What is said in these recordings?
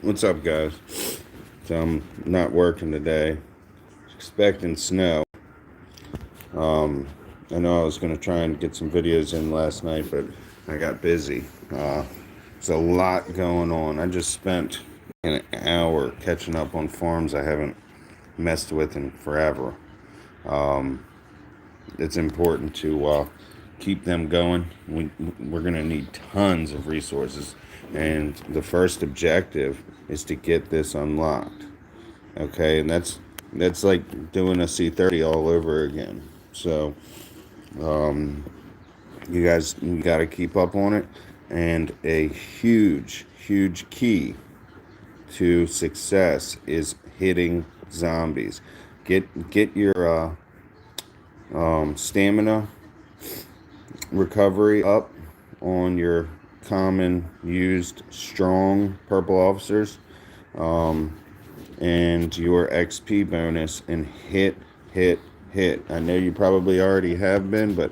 What's up, guys? So I'm not working today. Expecting snow. I know I was going to try and get some videos in last night, but I got busy. There's a lot going on. I just spent an hour catching up on farms I haven't messed with in forever. It's important to keep them going. We're going to need tons of resources, and the first objective is to get this unlocked. Okay, and that's like doing a C30 all over again. So you got to keep up on it. And a huge key to success is hitting zombies. Get your stamina recovery up on your common used strong purple officers, and your XP bonus, and hit. I know you probably already have been, but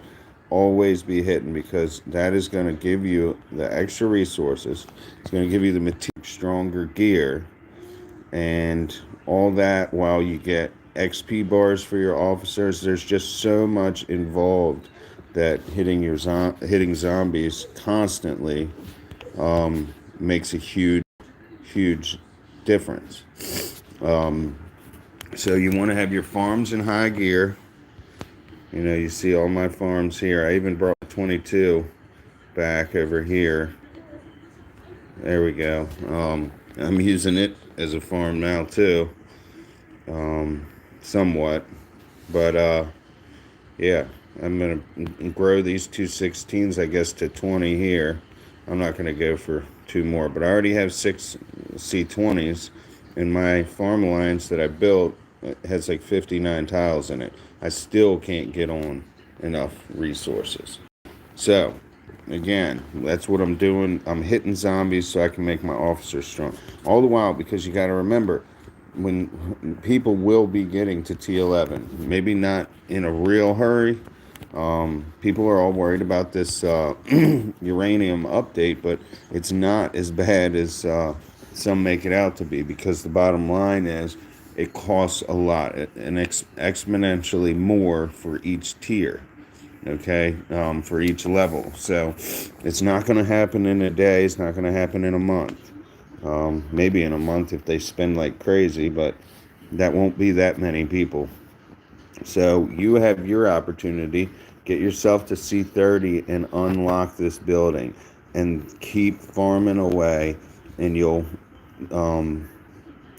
always be hitting, because that is going to give you the extra resources. It's going to give you the stronger gear, and all that while you get XP bars for your officers. There's just so much involved that hitting zombies constantly makes a huge difference. So you want to have your farms in high gear. You see all my farms here. I even brought 22 back over here. There we go. I'm using it as a farm now too, somewhat. But yeah, I'm gonna grow these 216s, I guess, to 20 here. I'm not gonna go for two more, but I already have 6 C20s, and my farm alliance that I built has like 59 tiles in it. I still can't get on enough resources. So, again, that's what I'm doing. I'm hitting zombies so I can make my officers strong. All the while, because you got to remember, when people will be getting to T11, maybe not in a real hurry. People are all worried about this uranium update, but it's not as bad as some make it out to be, because the bottom line is it costs a lot and exponentially more for each tier. Okay, for each level. So it's not going to happen in a day. It's not going to happen in a month. Maybe in a month if they spend like crazy, but that won't be that many people. So you have your opportunity. Get yourself to C30 and unlock this building, and keep farming away, and your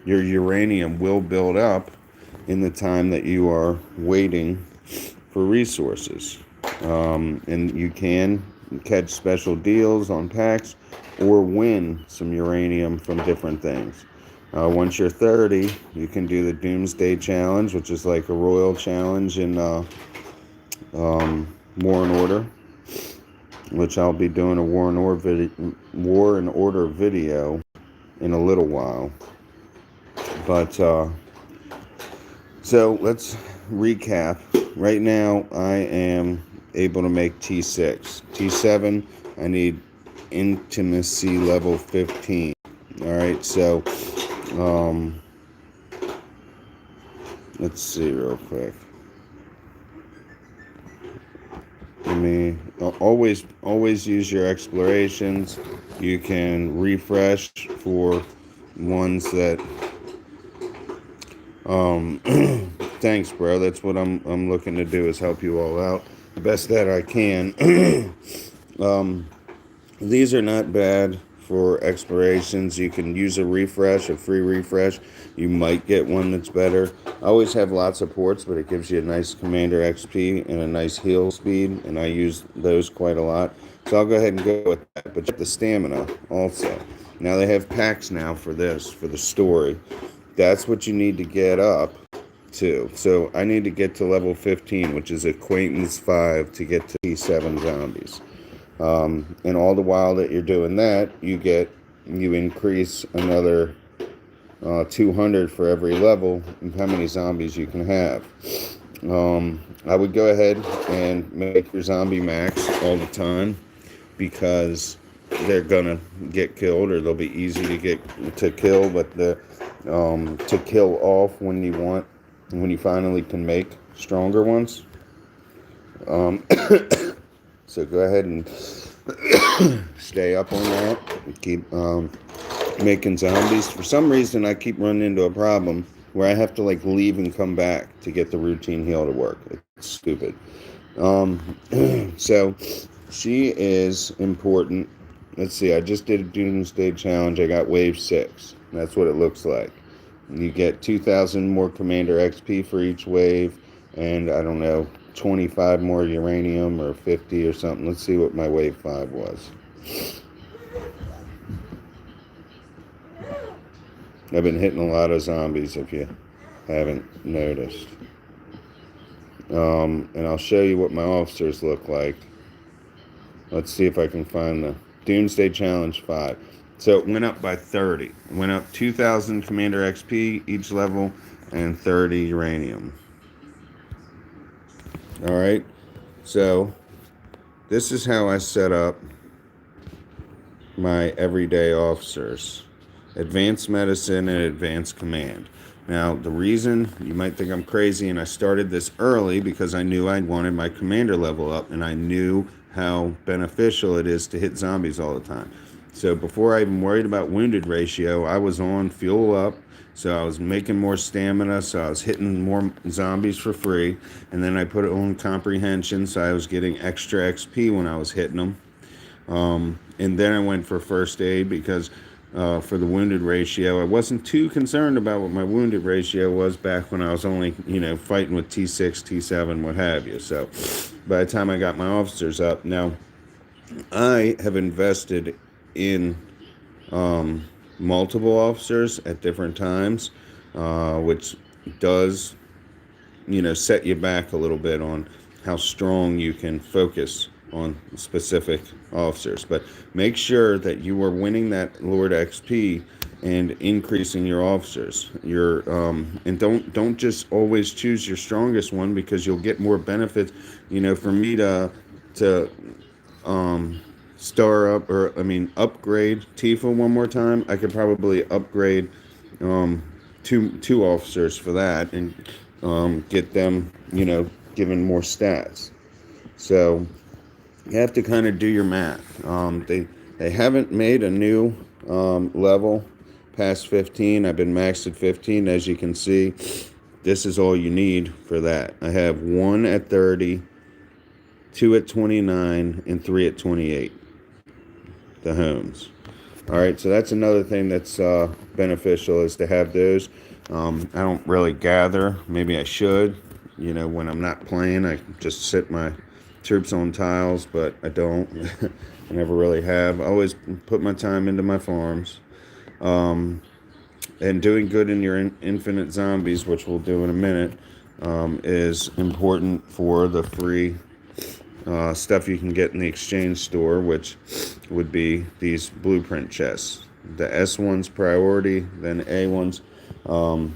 uranium will build up in the time that you are waiting for resources. And you can catch special deals on packs or win some uranium from different things. Once you're 30, you can do the Doomsday Challenge, which is like a royal challenge in War and Order, which I'll be doing a War and Order video in a little while. But so let's recap. Right now, I am able to make T6. T7, I need intimacy level 15. All right, so let's see real quick. Always use your explorations. You can refresh for ones that thanks, bro. That's what I'm looking to do, is help you all out the best that I can. These are not bad for explorations. You can use a free refresh. You might get one that's better. I always have lots of ports, but it gives you a nice commander XP and a nice heal speed, and I use those quite a lot. So I'll go ahead and go with that. But check the stamina also. Now they have packs now for this, for the story. That's what you need to get up to. So I need to get to level 15, which is Acquaintance 5, to get to T7 zombies. And all the while that you're doing that, you increase another 200 for every level and how many zombies you can have. I would go ahead and make your zombie max all the time, because they're gonna get killed, or they'll be easy to kill, but to kill off when you finally can make stronger ones. So go ahead and stay up on that. Keep making zombies. For some reason, I keep running into a problem where I have to like leave and come back to get the routine heal to work. It's stupid. So she is important. Let's see. I just did a Doomsday Challenge. I got wave 6. That's what it looks like. You get 2,000 more Commander XP for each wave, and I don't know, 25 more uranium or 50 or something. Let's see what my wave 5 was. I've been hitting a lot of zombies, if you haven't noticed. And I'll show you what my officers look like. Let's see if I can find the Doomsday Challenge 5. So it went up by 30. It went up 2,000 Commander XP each level and 30 uranium. Alright, so this is how I set up my everyday officers. Advanced Medicine and Advanced Command. Now, the reason you might think I'm crazy, and I started this early because I knew I wanted my commander level up, and I knew how beneficial it is to hit zombies all the time. So before I even worried about wounded ratio, I was on fuel up, so I was making more stamina, so I was hitting more zombies for free, and then I put it on comprehension, so I was getting extra XP when I was hitting them. And then I went for first aid because for the wounded ratio, I wasn't too concerned about what my wounded ratio was back when I was only, fighting with T6, T7, what have you. So by the time I got my officers up, now I have invested in multiple officers at different times, which does, set you back a little bit on how strong you can focus on specific officers. But make sure that you are winning that Lord XP and increasing your officers. And don't just always choose your strongest one, because you'll get more benefits. For me to upgrade Tifa one more time, I could probably upgrade two officers for that, and get them, given more stats. So you have to kind of do your math. They haven't made a new level past 15. I've been maxed at 15. As you can see, this is all you need for that. I have 1 at 30, 2 at 29, and 3 at 28. The homes. All right, so that's another thing that's beneficial, is to have those. I don't really gather. Maybe I should. When I'm not playing, I just sit my troops on tiles, but I don't. I never really have. I always put my time into my farms. And doing good in your infinite zombies, which we'll do in a minute, is important for the free stuff you can get in the exchange store, which would be these blueprint chests. The S ones priority, then A ones. The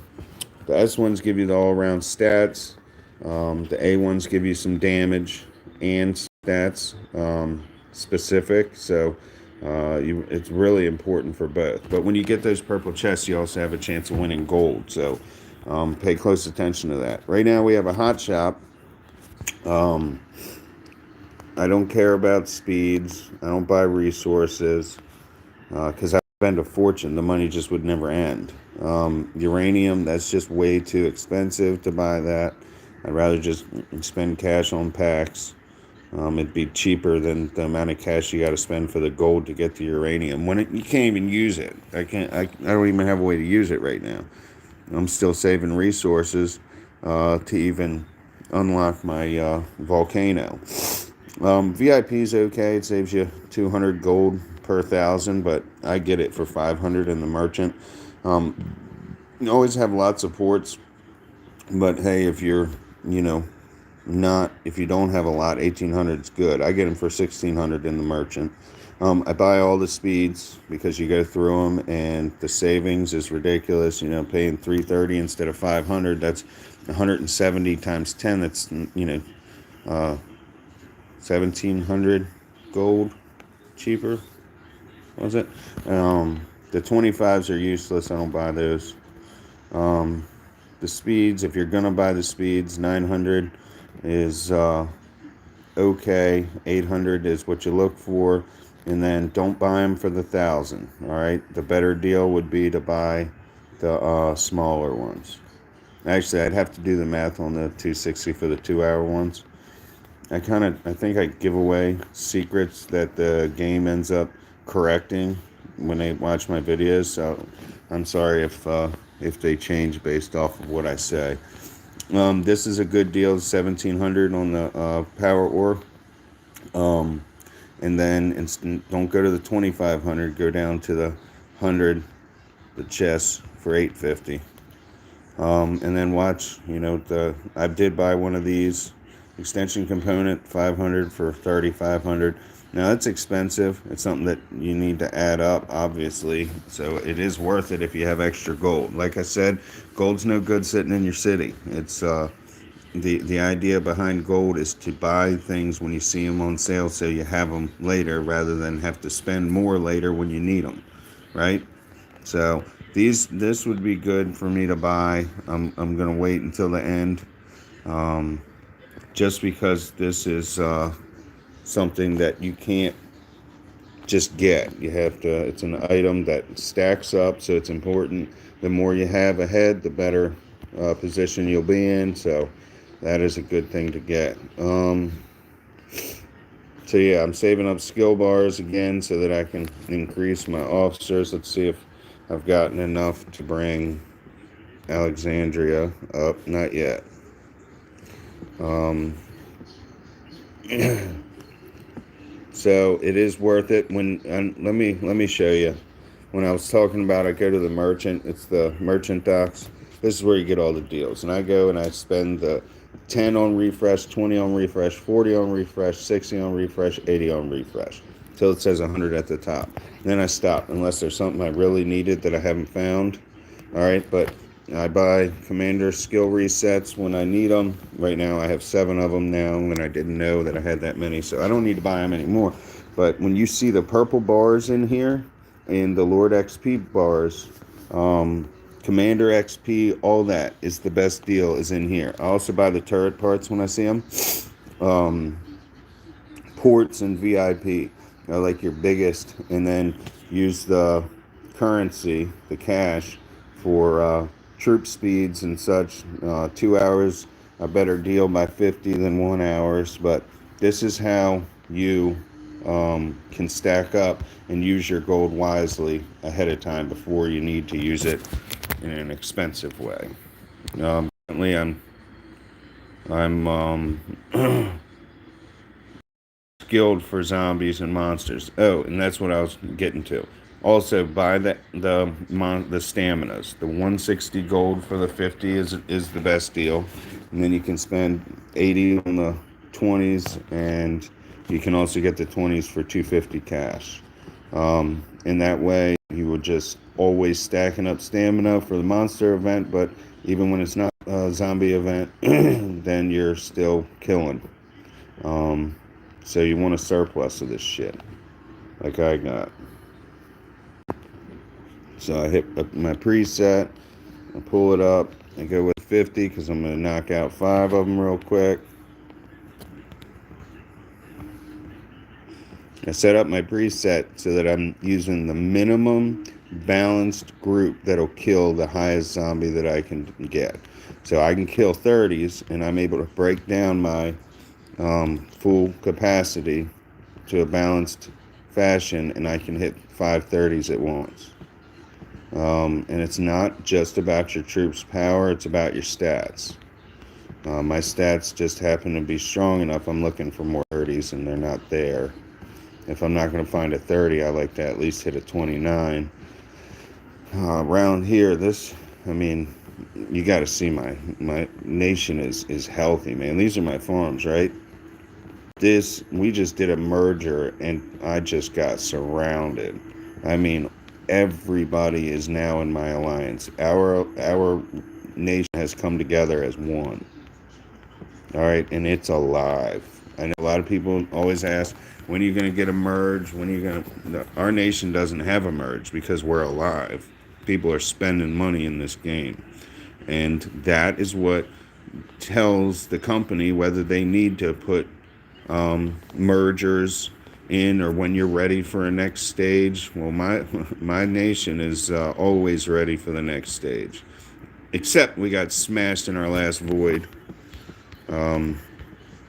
S ones give you the all-around stats. The A ones give you some damage and stats specific. So it's really important for both. But when you get those purple chests, you also have a chance of winning gold. So pay close attention to that. Right now we have a hot shop. I don't care about speeds. I don't buy resources because I spend a fortune. The money just would never end. Uranium, that's just way too expensive to buy that. I'd rather just spend cash on packs. It'd be cheaper than the amount of cash you got to spend for the gold to get the uranium. You can't even use it. I don't even have a way to use it right now. I'm still saving resources to even unlock my volcano. VIP is okay. It saves you 200 gold per 1,000, but I get it for 500 in the merchant. You always have lots of ports, but hey, if you're, if you don't have a lot, 1,800 is good. I get them for 1,600 in the merchant. I buy all the speeds because you go through them, and the savings is ridiculous. Paying 330 instead of 500. That's 170 times 10. That's 1,700 gold cheaper. was it? The 25s are useless. I don't buy those. Um, the speeds, if you're gonna buy the speeds, 900 is okay. 800 is what you look for, and then don't buy them for the 1,000. All right, the better deal would be to buy the smaller ones. Actually, I'd have to do the math on the 260 for the 2 hour ones. I think I give away secrets that the game ends up correcting when they watch my videos. So I'm sorry if they change based off of what I say. This is a good deal, 1,700 on the power ore. And then don't go to the 2,500. Go down to the 100, the chest for 850. And then watch. I did buy one of these extension component 500 for 3,500. Now that's expensive. It's something that you need to add up, obviously. So it is worth it if you have extra gold. Like I said, gold's no good sitting in your city. It's the idea behind gold is to buy things when you see them on sale, so you have them later rather than have to spend more later when you need them, right? So this would be good for me to buy. I'm gonna wait until the end, just because this is something that you can't just get. You have to. It's an item that stacks up, so it's important. The more you have ahead, the better position you'll be in. So that is a good thing to get. So yeah, I'm saving up skill bars again so that I can increase my officers. Let's see if I've gotten enough to bring Alexandria up. Not yet. So it is worth it. Let me show you. When I was talking about, I go to the merchant. It's the merchant docks. This is where you get all the deals. And I go and I spend the 10 on refresh, 20 on refresh, 40 on refresh, 60 on refresh, 80 on refresh, till it says 100 at the top. Then I stop unless there's something I really needed that I haven't found. All right, but I buy commander skill resets when I need them. Right now I have 7 of them now, and I didn't know that I had that many, so I don't need to buy them anymore. But when you see the purple bars in here and the Lord XP bars, Commander XP, all that is the best deal is in here. I also buy the turret parts when I see them. Ports and VIP are like your biggest, and then use the currency, the cash, for troop speeds and such. 2 hours a better deal by 50 than 1 hours, but this is how you can stack up and use your gold wisely ahead of time before you need to use it in an expensive way. Currently, I'm skilled for zombies and monsters. Oh, and that's what I was getting to. Also, buy the staminas. The 160 gold for the 50 is the best deal, and then you can spend 80 on the 20s, and you can also get the 20s for 250 cash. In that way, you will just always stacking up stamina for the monster event, but even when it's not a zombie event, then you're still killing. So you want a surplus of this shit, like I got. So I hit my preset, I pull it up, I go with 50 because I'm going to knock out 5 of them real quick. I set up my preset so that I'm using the minimum balanced group that'll kill the highest zombie that I can get. So I can kill 30s, and I'm able to break down my full capacity to a balanced fashion, and I can hit 5 30s at once. And it's not just about your troops' power, it's about your stats. My stats just happen to be strong enough. I'm looking for more 30s, and they're not there. If I'm not going to find a 30, I like to at least hit a 29. Around here, you got to see my nation is healthy, man. These are my farms, right? We just did a merger, and I just got surrounded. Everybody is now in my alliance. Our nation has come together as one. All right, and it's alive. I know a lot of people always ask, when are you going to get a merge? When are you going to... Our nation doesn't have a merge because we're alive. People are spending money in this game. And that is what tells the company whether they need to put mergers in, or when you're ready for a next stage. Well, my nation is always ready for the next stage. Except we got smashed in our last void.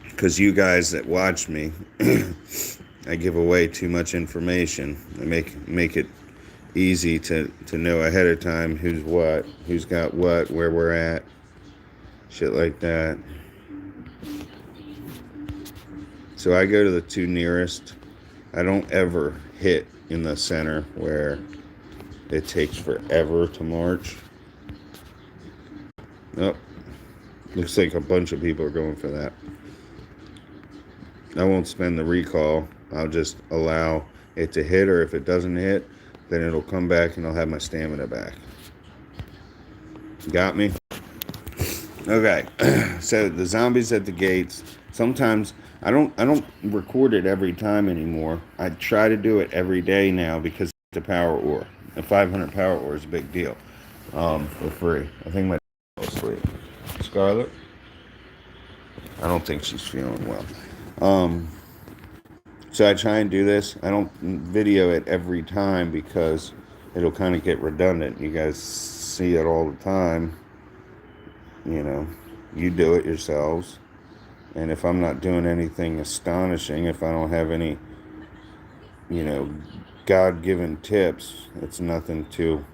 Because you guys that watch me, I give away too much information. I make it easy to know ahead of time who's what, who's got what, where we're at, shit like that. So I go to the two nearest. I don't ever hit in the center where it takes forever to march. Nope. Looks like a bunch of people are going for that. I won't spend the recall. I'll just allow it to hit, or if it doesn't hit, then it'll come back and I'll have my stamina back. Got me? Okay. So the zombies at the gates. Sometimes I don't record it every time anymore. I try to do it every day now because the power ore. The 500 power ore is a big deal. For free. I think my asleep. Scarlet? I don't think she's feeling well. So I try and do this. I don't video it every time because it'll kind of get redundant. You guys see it all the time. You know, you do it yourselves. And if I'm not doing anything astonishing, if I don't have any, God-given tips, it's nothing too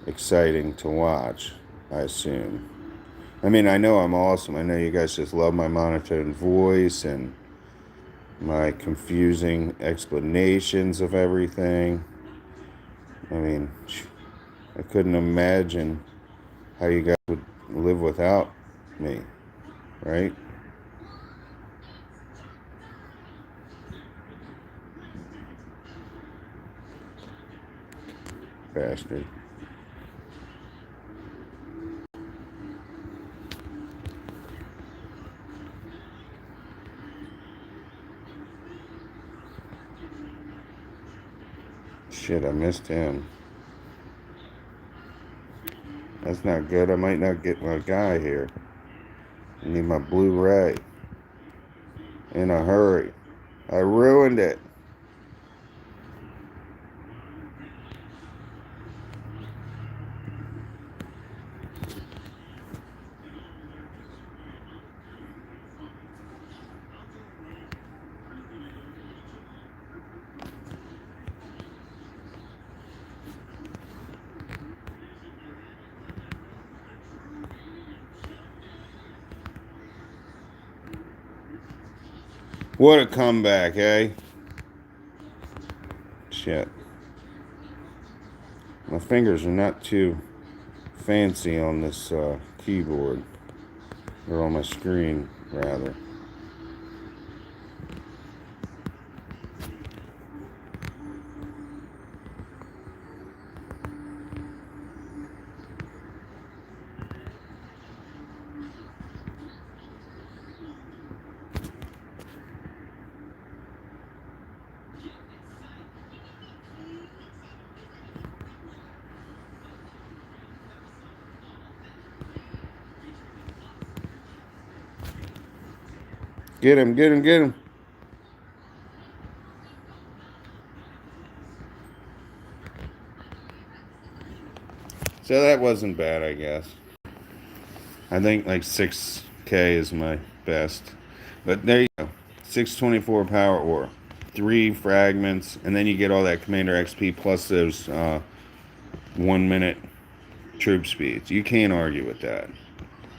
exciting to watch, I assume. I mean, I know I'm awesome. I know you guys just love my monotone voice and my confusing explanations of everything. I mean, I couldn't imagine how you guys would live without me, right? Bastard. Shit, I missed him. That's not good. I might not get my guy here. I need my Blu-ray. In a hurry. I ruined it. What a comeback, eh? Shit. My fingers are not too fancy on this keyboard. Or on my screen, rather. Get him, get him, get him. So that wasn't bad, I guess. I think like 6K is my best. But there you go. 624 power ore. 3 fragments. And then you get all that Commander XP plus those 1 minute troop speeds. You can't argue with that.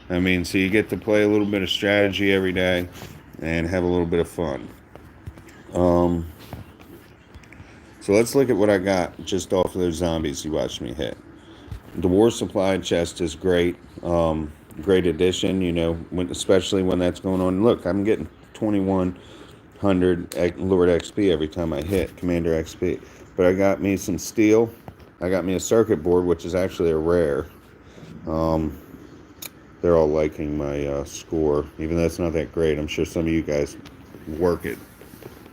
I mean, so you get to play a little bit of strategy every day and have a little bit of fun. So let's look at what I got just off of those zombies you watched me hit. The war supply chest is great. Great addition, especially when that's going on. Look, I'm getting 2100 Lord XP every time I hit Commander XP. But I got me some steel. I got me a circuit board, which is actually a rare. They're all liking my score, even though it's not that great. I'm sure some of you guys work it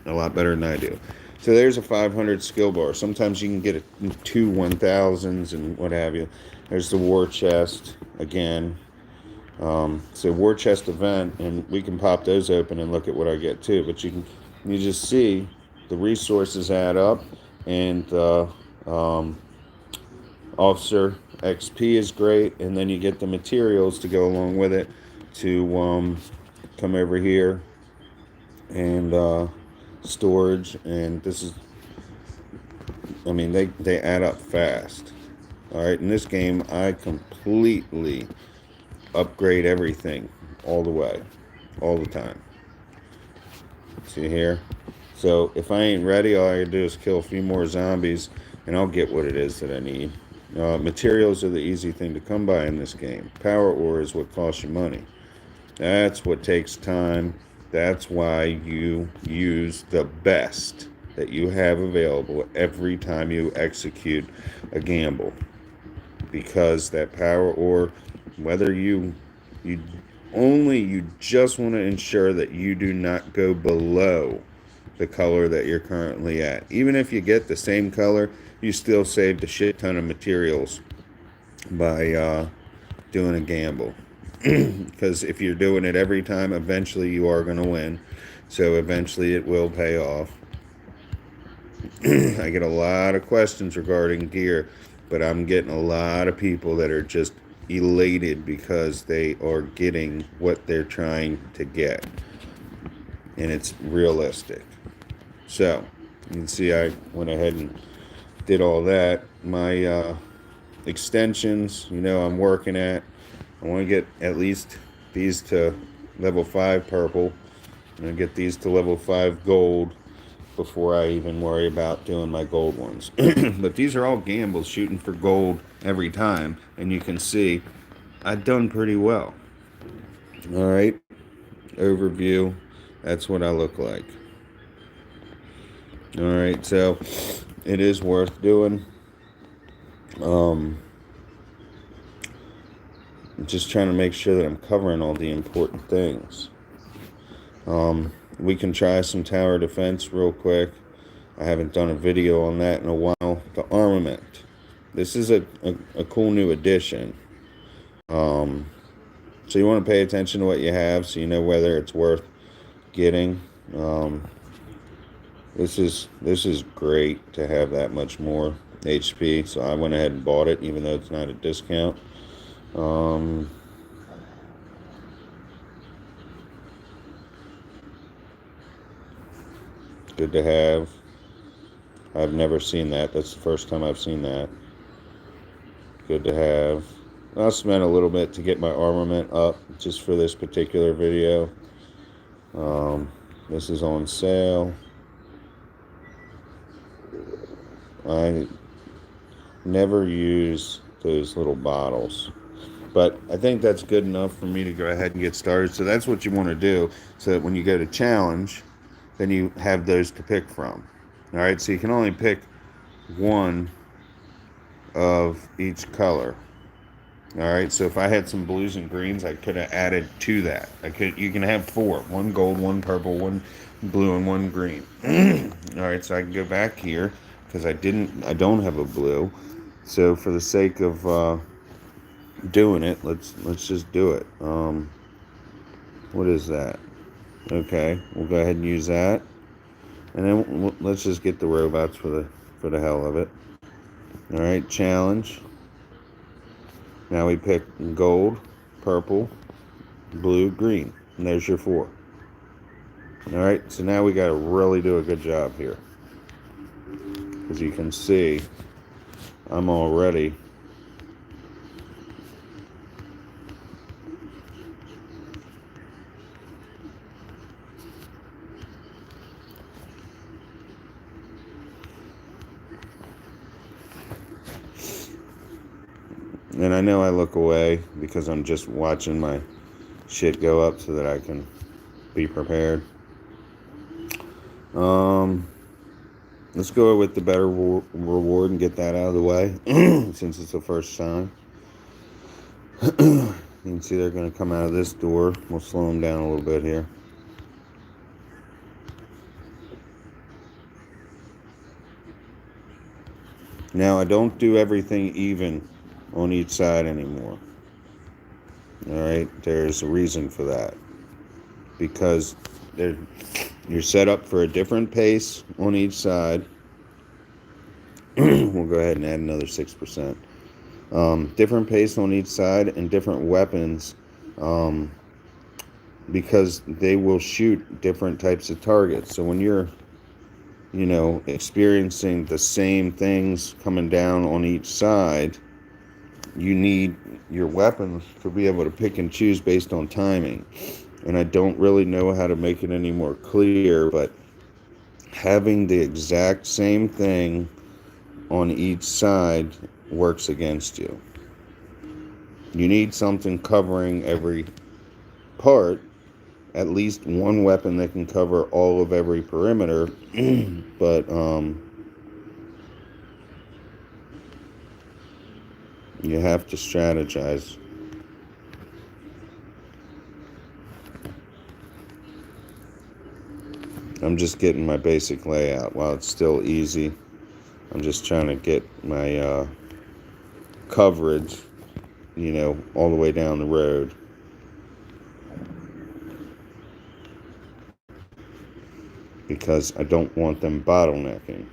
a lot better than I do. So there's a 500 skill bar. Sometimes you can get two 1000s and what have you. There's the war chest again. So war chest event, and we can pop those open and look at what I get too. But you just see the resources add up, and officer XP is great, and then you get the materials to go along with it to come over here and storage, and this is, I mean, they add up fast. All right, in this game I completely upgrade everything all the way, all the time. See here? So if I ain't ready, all I gotta do is kill a few more zombies and I'll get what it is that I need. Materials are the easy thing to come by in this game. Power ore is what costs you money. That's what takes time. That's why you use the best that you have available every time you execute a gamble. Because that power ore, whether you just want to ensure that you do not go below the color that you're currently at. Even if you get the same color, you still saved a shit ton of materials by doing a gamble. Because if you're doing it every time, eventually you are going to win. So eventually it will pay off. I get a lot of questions regarding gear, but I'm getting a lot of people that are just elated because they are getting what they're trying to get. And it's realistic. So, you can see I went ahead and did all that. My extensions, I'm working at. I want to get at least these to level 5 purple. I'm going to get these to level 5 gold before I even worry about doing my gold ones. But these are all gambles, shooting for gold every time. And you can see I've done pretty well. All right. Overview. That's what I look like. All right. So it is worth doing. Just trying to make sure that I'm covering all the important things. We can try some tower defense real quick. I haven't done a video on that in a while. The armament. This is a cool new addition. So you want to pay attention to what you have so you know whether it's worth getting. This is great to have that much more HP. So I went ahead and bought it even though it's not a discount. Good to have. I've never seen that. That's the first time I've seen that. Good to have. I spent a little bit to get my armament up just for this particular video. This is on sale. I never use those little bottles, but I think that's good enough for me to go ahead and get started. So that's what you want to do, so that when you go to challenge, then you have those to pick from. All right, so you can only pick one of each color. All right, so if I had some blues and greens, I could have added to that. You can have 4: 1 gold, 1 purple, 1 blue, and 1 green. All right, so I can go back here because I don't have a blue. So for the sake of doing it, let's just do it. What is that? Okay, we'll go ahead and use that, and then let's just get the robots for the hell of it. All right, challenge. Now we pick gold, purple, blue, green, and there's your 4. All right, so now we got to really do a good job here, as you can see, I'm already and I know I look away because I'm just watching my shit go up so that I can be prepared. Let's go with the better reward and get that out of the way since it's the first time. You can see they're going to come out of this door. We'll slow them down a little bit here. Now, I don't do everything even on each side anymore. All right, there's a reason for that, because you're set up for a different pace on each side. We'll go ahead and add another 6%. Different pace on each side and different weapons, um, because they will shoot different types of targets. So when you're, experiencing the same things coming down on each side, you need your weapons to be able to pick and choose based on timing. And I don't really know how to make it any more clear, but having the exact same thing on each side works against you. You need something covering every part, at least one weapon that can cover all of every perimeter. But you have to strategize. I'm just getting my basic layout. While it's still easy, I'm just trying to get my coverage, all the way down the road. Because I don't want them bottlenecking.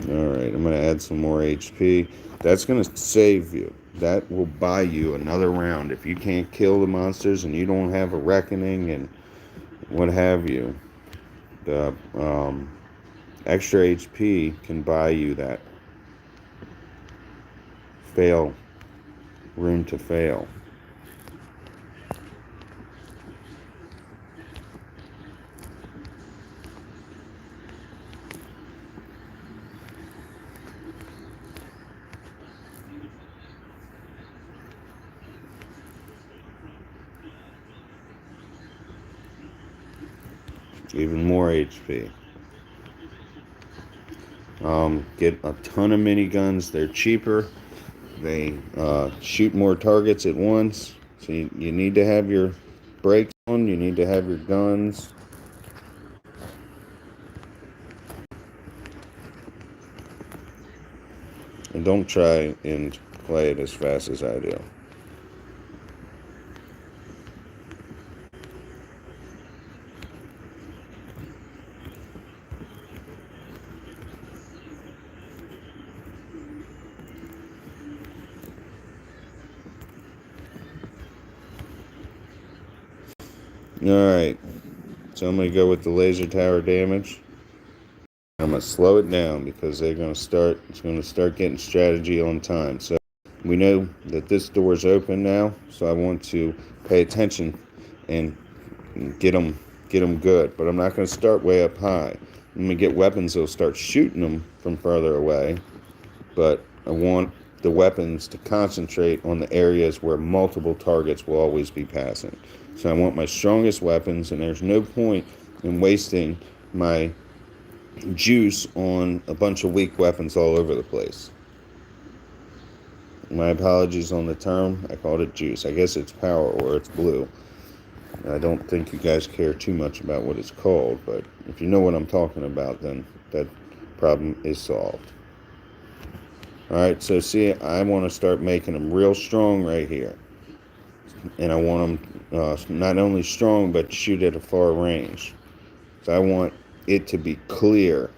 Alright, I'm going to add some more HP. That's going to save you. That will buy you another round. If you can't kill the monsters and you don't have a reckoning and what have you, the extra HP can buy you that room to fail. Even more HP. Get a ton of miniguns. They're cheaper. They shoot more targets at once. So you need to have your brakes on. You need to have your guns. And don't try and play it as fast as I do. Alright, so I'm going to go with the laser tower damage. I'm going to slow it down because it's going to start getting strategy on time. So we know that this door is open now, so I want to pay attention and get them good. But I'm not going to start way up high. I'm going to get weapons that'll start shooting them from further away. But I want the weapons to concentrate on the areas where multiple targets will always be passing. So I want my strongest weapons, and there's no point in wasting my juice on a bunch of weak weapons all over the place. My apologies on the term. I called it juice. I guess it's power or it's blue. I don't think you guys care too much about what it's called, but if you know what I'm talking about, then that problem is solved. Alright, so see, I want to start making them real strong right here. And I want them not only strong, but shoot at a far range. So I want it to be clear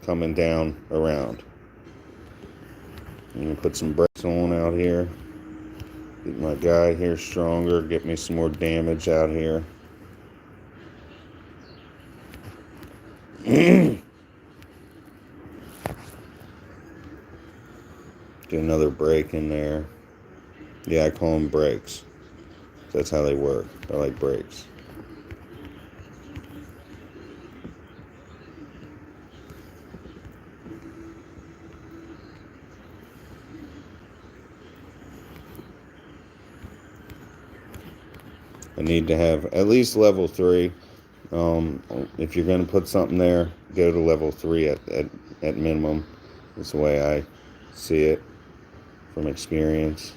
coming down around. I'm going to put some brakes on out here. Get my guy here stronger. Get me some more damage out here. Do another break in there. Yeah, I call them brakes. That's how they work. They're like brakes. I need to have at least level 3. If you're going to put something there, go to level 3 at minimum. That's the way I see it from experience.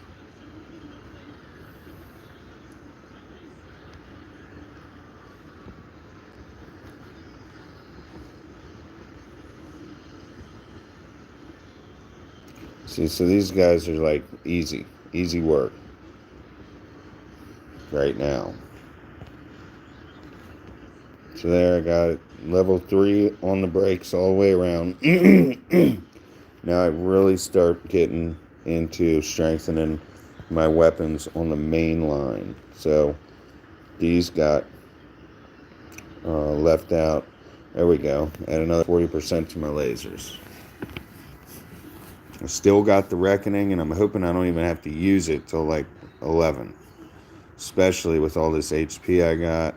See, so these guys are like easy work right now. So there I got it. Level 3 on the brakes all the way around. Now I really start getting into strengthening my weapons on the main line. So these got left out. There we go. Add another 40% to my lasers. I still got the Reckoning, and I'm hoping I don't even have to use it till like 11. Especially with all this HP I got.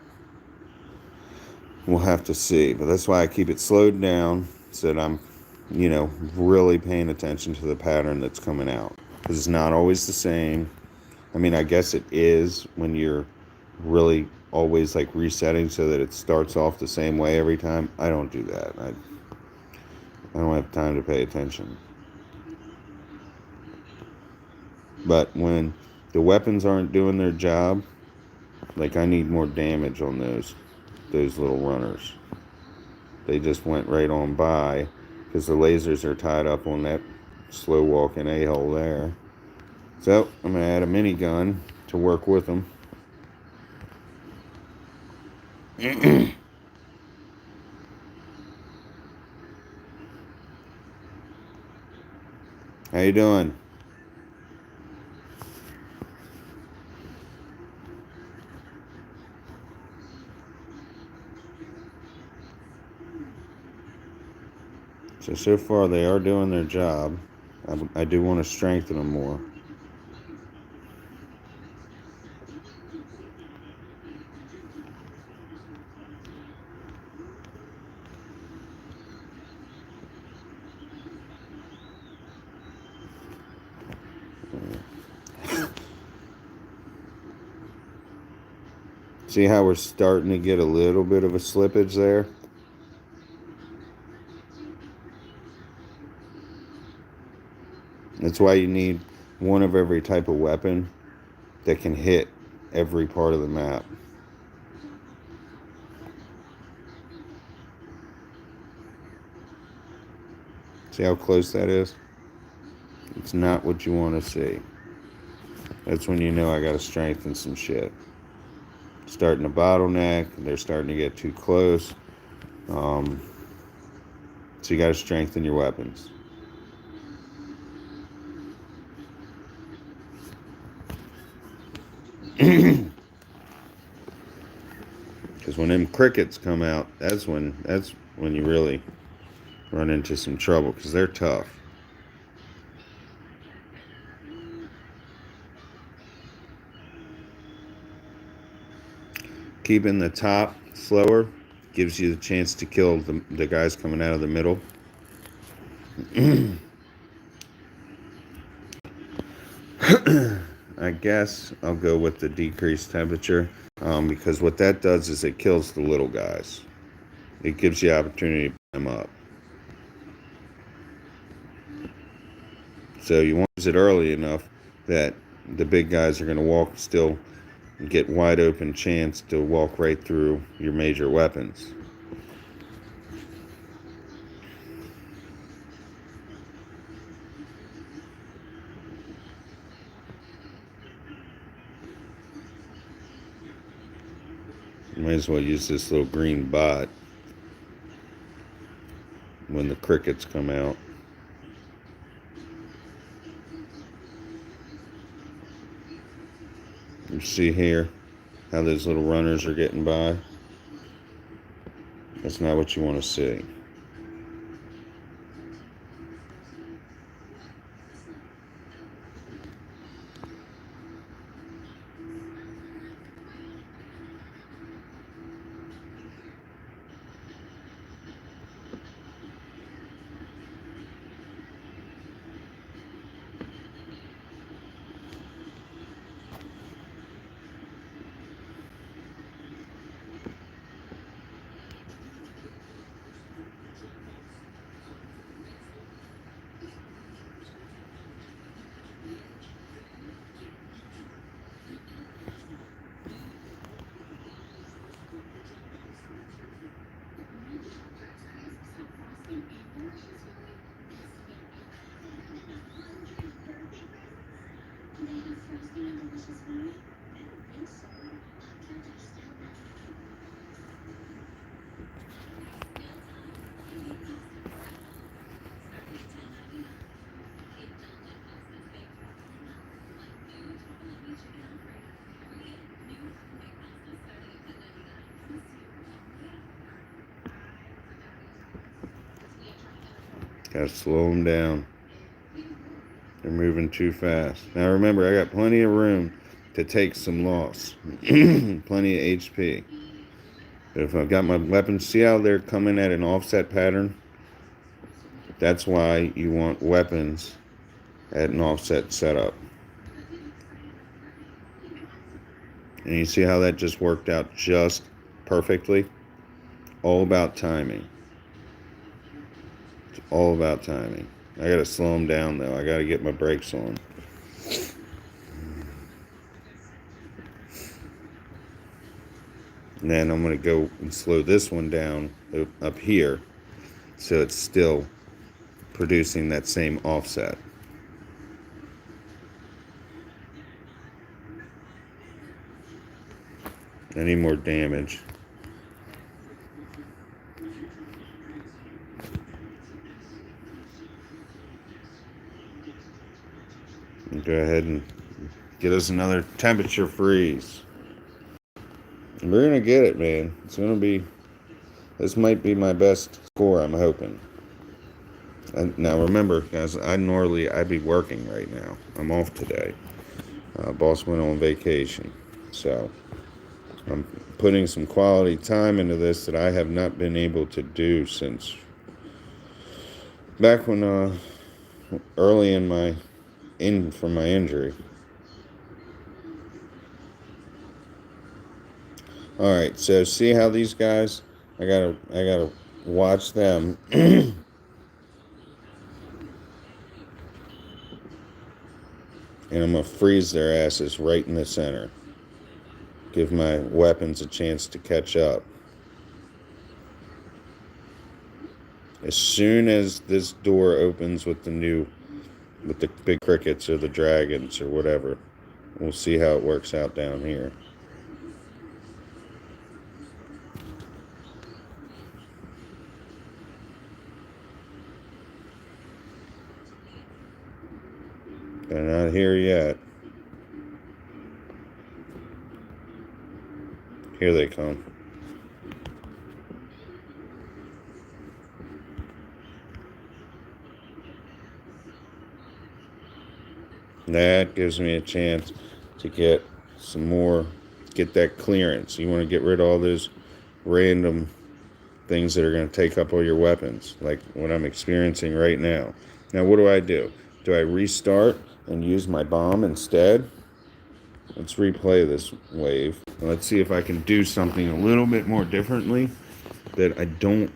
We'll have to see. But that's why I keep it slowed down so that I'm, really paying attention to the pattern that's coming out. Because it's not always the same. I mean, I guess it is when you're really always like resetting so that it starts off the same way every time. I don't do that. I don't have time to pay attention. But when the weapons aren't doing their job, like I need more damage on those little runners. They just went right on by because the lasers are tied up on that slow walking a-hole there. So I'm going to add a minigun to work with them. How you doing? So far they are doing their job. I do want to strengthen them more. See how we're starting to get a little bit of a slippage there? That's why you need one of every type of weapon that can hit every part of the map. See how close that is? It's not what you want to see. That's when you know I got to strengthen some shit. Starting to bottleneck. They're starting to get too close. So you got to strengthen your weapons. Because when them crickets come out, that's when you really run into some trouble because they're tough. Keeping the top slower gives you the chance to kill the guys coming out of the middle. I guess I'll go with the decreased temperature because what that does is it kills the little guys. It gives you opportunity to put them up. So you want to use it early enough that the big guys are going to still get wide open chance to walk right through your major weapons. You might as well use this little green bot when the crickets come out. You see here how those little runners are getting by? That's not what you want to see. Gotta slow them down. They're moving too fast. Now remember, I got plenty of room to take some loss. Plenty of HP. But if I've got my weapons, see how they're coming at an offset pattern? That's why you want weapons at an offset setup. And you see how that just worked out just perfectly? All about timing. It's all about timing. I gotta slow them down though. I gotta get my brakes on. And then I'm gonna go and slow this one down up here so it's still producing that same offset. I need more damage. And go ahead and get us another temperature freeze. We're gonna get it, man. It's gonna be. This might be my best score, I'm hoping. Now remember, guys, I'd be working right now. I'm off today. Boss went on vacation, so I'm putting some quality time into this that I have not been able to do since back when early from my injury. All right, so see how these guys? I gotta watch them. And I'm going to freeze their asses right in the center. Give my weapons a chance to catch up. As soon as this door opens with the big crickets or the dragons or whatever, we'll see how it works out down here. They're not here yet. Here they come. That gives me a chance to get that clearance. You want to get rid of all those random things that are going to take up all your weapons, like what I'm experiencing right now. Now, what do? Do I restart and use my bomb instead? Let's replay this wave. Let's see if I can do something a little bit more differently that I don't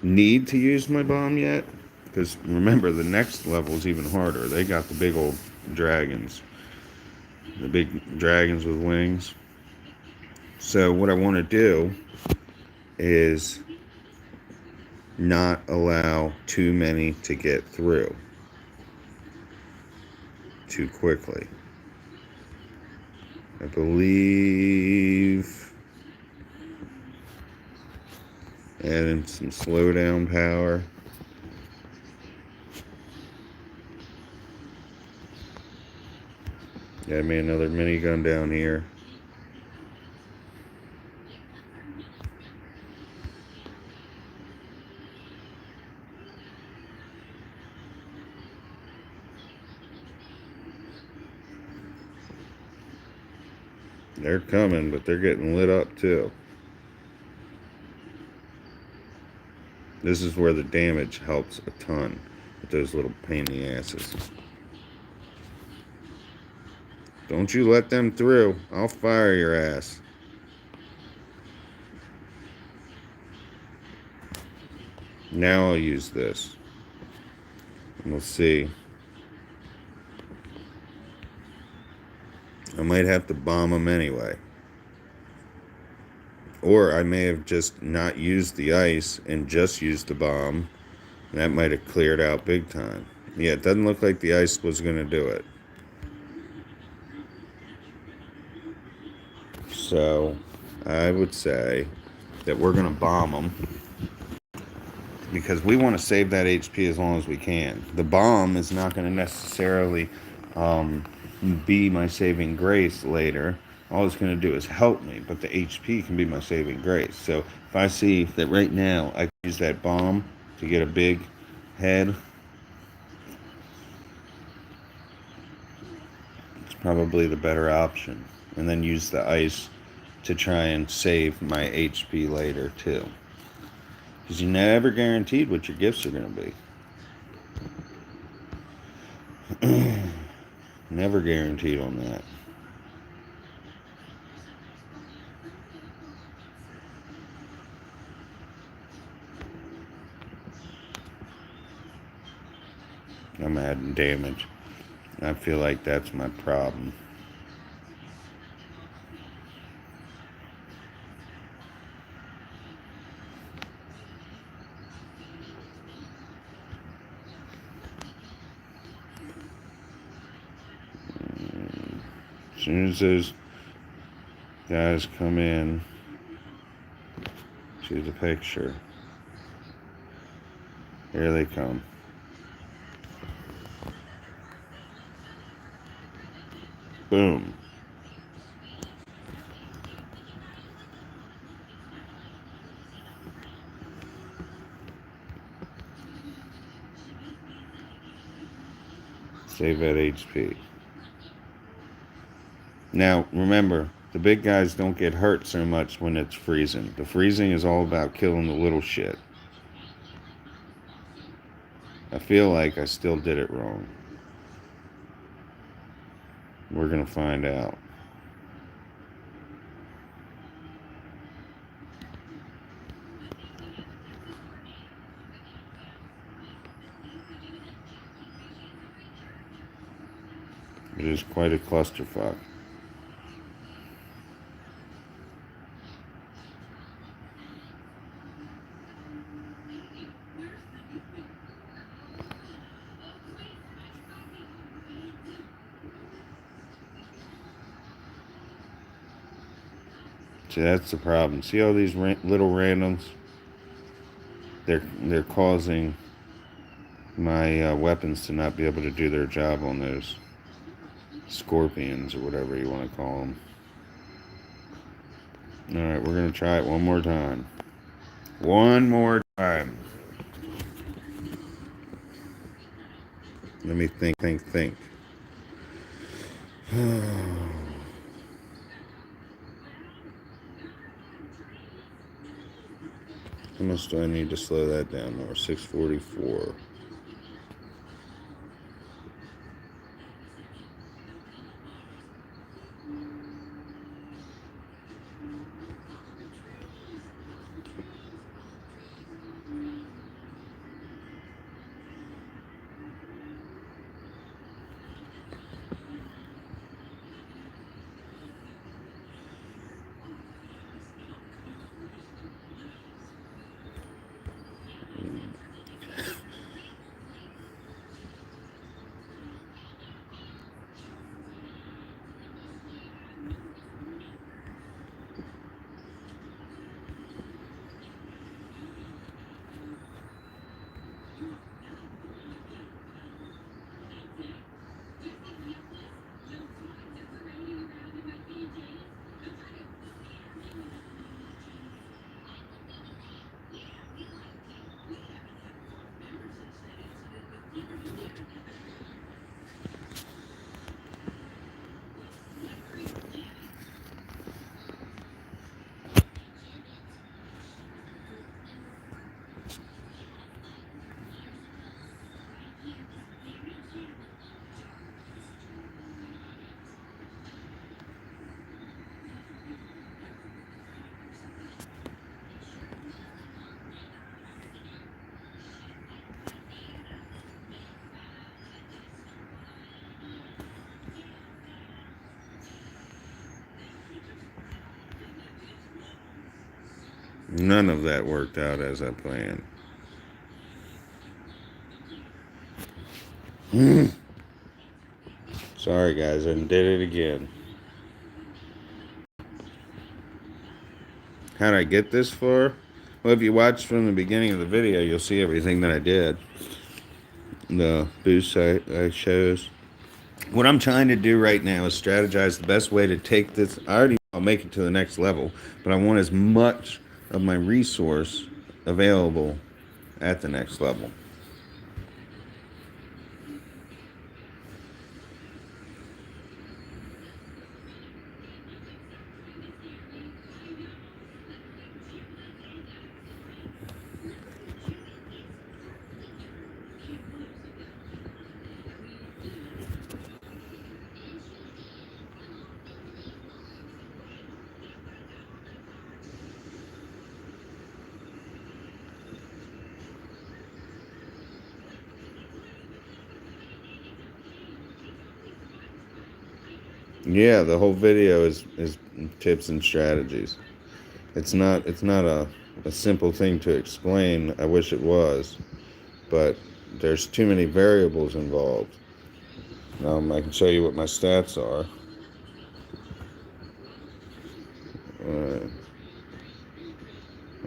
need to use my bomb yet. Because remember, the next level is even harder. They got the big old dragons. The big dragons with wings. So what I want to do is not allow too many to get through too quickly. I believe adding some slowdown power. Got me another minigun down here. They're coming, but they're getting lit up too. This is where the damage helps a ton with those little pain in the asses. Don't you let them through. I'll fire your ass. Now I'll use this. And we'll see. I might have to bomb them anyway. Or I may have just not used the ice and just used the bomb. And that might have cleared out big time. Yeah, it doesn't look like the ice was going to do it. So I would say that we're going to bomb them because we want to save that HP as long as we can. The bomb is not going to necessarily be my saving grace later. All it's going to do is help me, but the HP can be my saving grace. So if I see that right now I can use that bomb to get a big head, it's probably the better option. And then use the ice to try and save my HP later too. Because you're never guaranteed what your gifts are going to be. Never guaranteed on that. I'm adding damage. I feel like that's my problem. As soon as those guys come in to the picture, here they come. Boom. Save that HP. Now, remember, the big guys don't get hurt so much when it's freezing. The freezing is all about killing the little shit. I feel like I still did it wrong. We're going to find out. It is quite a clusterfuck. See, that's the problem. See all these little randoms? They're causing my weapons to not be able to do their job on those scorpions or whatever you want to call them. Alright, we're going to try it one more time. One more time. Let me think. How much do I need to slow that down more? 644. None of that worked out as I planned. Sorry guys, I did it again. how did I get this far? Well, if you watch from the beginning of the video, you'll see everything that I did. The boosts I chose. What I'm trying to do right now is strategize the best way to take this. I already know I'll make it to the next level, but I want as much of my resource available at the next level. Yeah, the whole video is tips and strategies. It's not a simple thing to explain. I wish it was, but there's too many variables involved. I can show you what my stats are.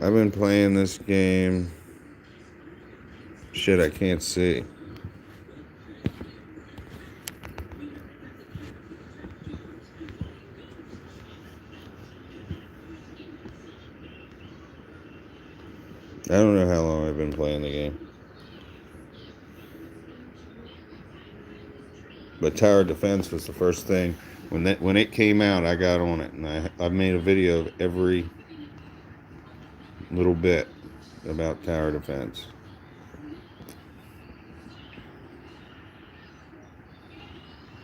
I've been playing this game. Shit, I can't see. I don't know how long I've been playing the game. But tower defense was the first thing. When it came out, I got on it, and I've made a video of every little bit about tower defense.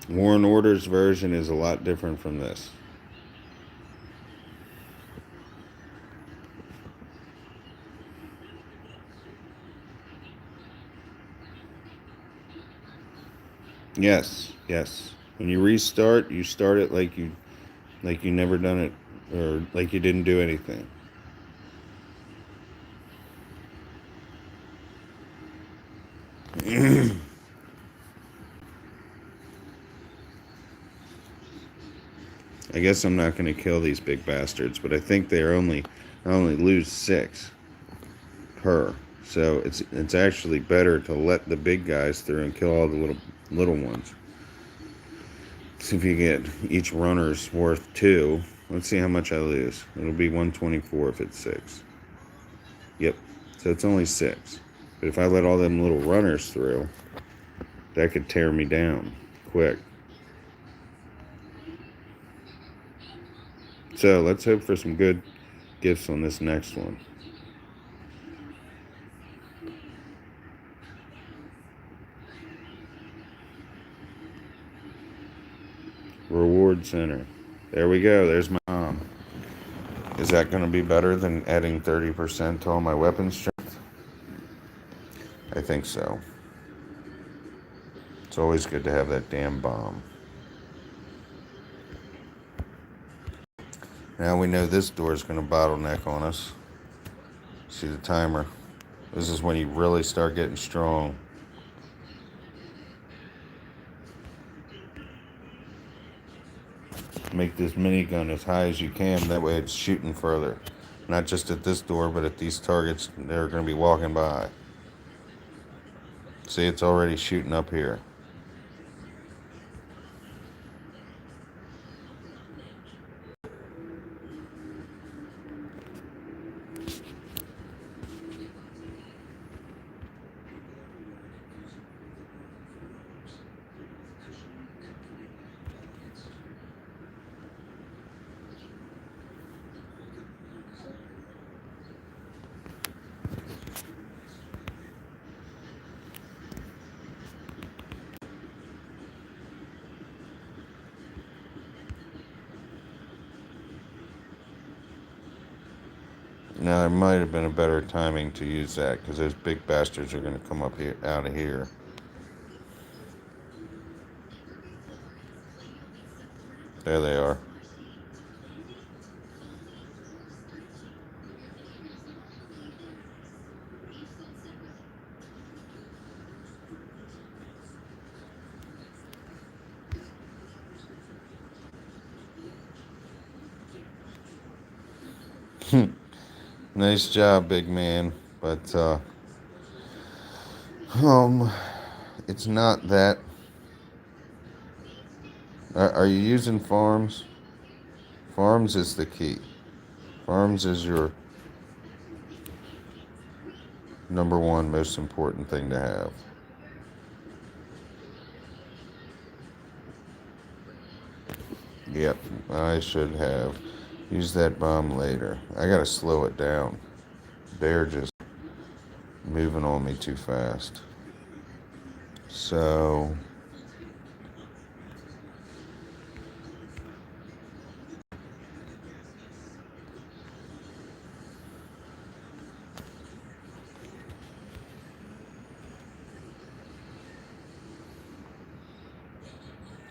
War and Order's version is a lot different from this. Yes, yes. When you restart, you start it like you never done it, or like you didn't do anything. I guess I'm not going to kill these big bastards, but I think I only lose 6 per. So it's actually better to let the big guys through and kill all the little ones. See if you get each runner's worth 2. Let's see how much I lose. It'll be 124 if it's 6. Yep. So it's only 6. But if I let all them little runners through, that could tear me down quick. So let's hope for some good gifts on this next one. Reward center. There we go. There's my mom. Is that going to be better than adding 30% to all my weapon strength? I think so. It's always good to have that damn bomb. Now we know this door is going to bottleneck on us. See the timer. This is when you really start getting strong. Make this minigun as high as you can. That way it's shooting further. Not just at this door, but at these targets they're going to be walking by. See, it's already shooting up here. Now, there might have been a better timing to use that, because those big bastards are going to come up here, out of here. There they are. Nice job, big man. But um, it's not that. Are you using farms? Farms is the key. Farms is your number one most important thing to have. Yep, I should have used that bomb later. I gotta slow it down. They're just moving on me too fast. So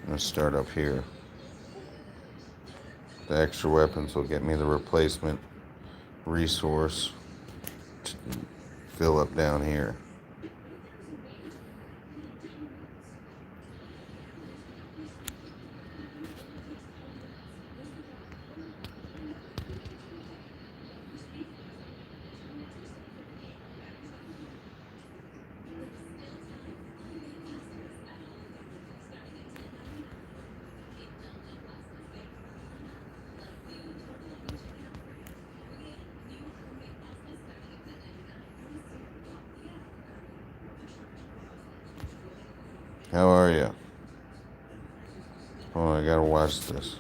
I'm gonna start up here. The extra weapons will get me the replacement resource to fill up down here. How are you? Oh, I gotta watch this.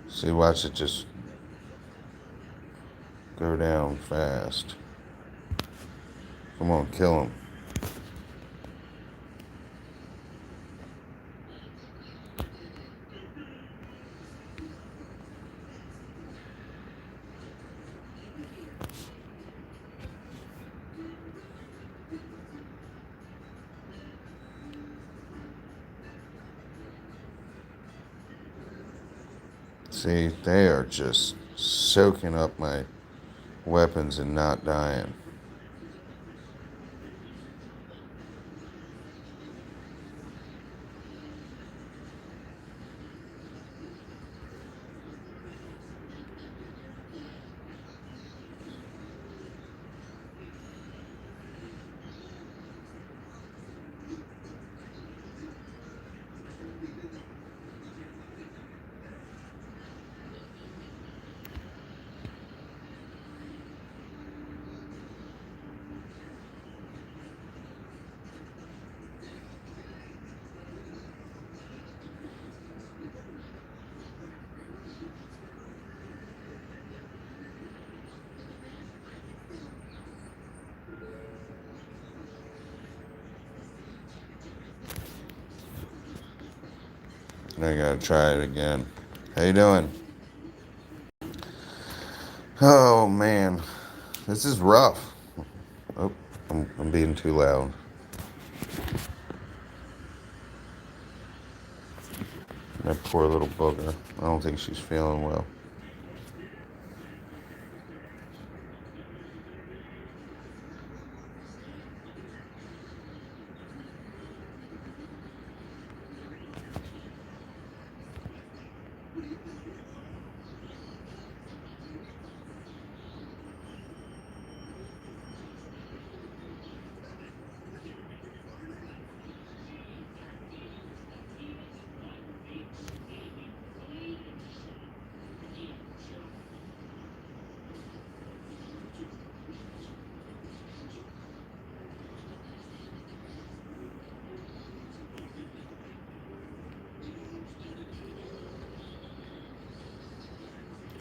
See, watch it just go down fast. Come on, kill him. See, they are just soaking up my weapons and not dying. I gotta try it again. How you doing? Oh man, this is rough. Oh, I'm being too loud. That poor little booger. I don't think she's feeling well.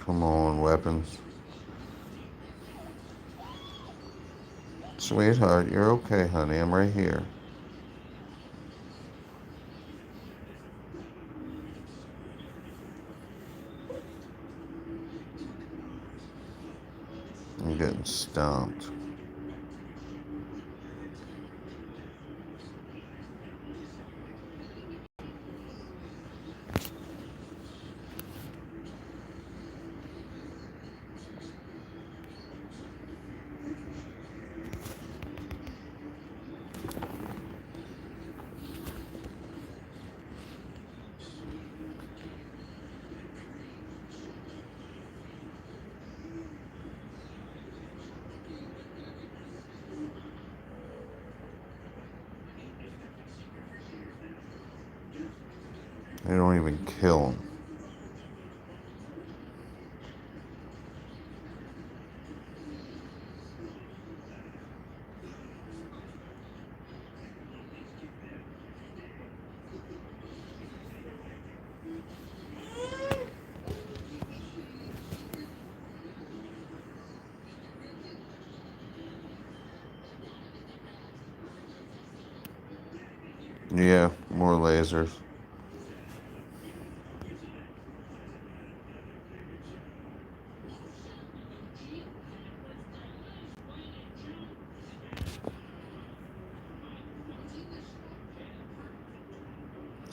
Come on, weapons. Sweetheart, you're okay, honey. I'm right here. I'm getting stomped. They don't even kill them. Yeah, more lasers.